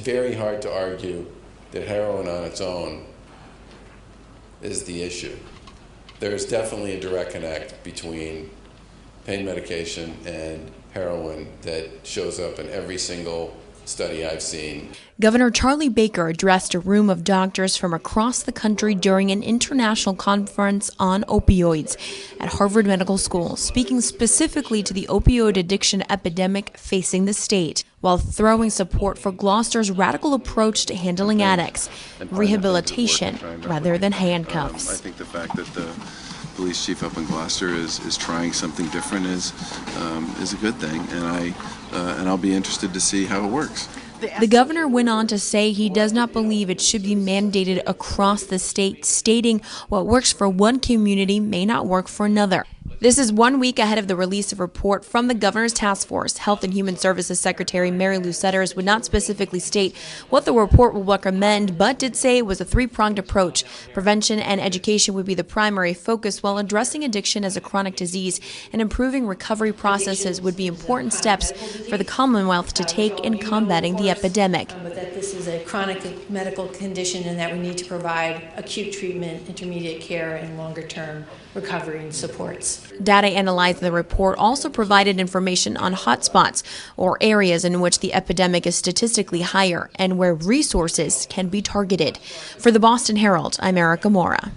very hard to argue that heroin on its own is the issue. There's definitely a direct connect between pain medication and heroin that shows up in every single study I've seen. Governor Charlie Baker addressed a room of doctors from across the country during an international conference on opioids at Harvard Medical School, speaking specifically to the opioid addiction epidemic facing the state, while throwing support for Gloucester's radical approach to handling addicts, rehabilitation rather than handcuffs. I think the fact that the police chief up in Gloucester is trying something different is a good thing, and I'll be interested to see how it works. The governor went on to say he does not believe it should be mandated across the state, stating what works for one community may not work for another. This is 1 week ahead of the release of a report from the governor's task force. Health and Human Services Secretary Mary Lou Setters would not specifically state what the report will recommend, but did say it was a three-pronged approach. Prevention and education would be the primary focus, while addressing addiction as a chronic disease and improving recovery processes would be important steps for the Commonwealth to take in combating the epidemic. But that this is a chronic medical condition and that we need to provide acute treatment, intermediate care, and longer-term recovery and supports. Data analyzed in the report also provided information on hotspots, or areas in which the epidemic is statistically higher and where resources can be targeted. For the Boston Herald, I'm Erica Mora.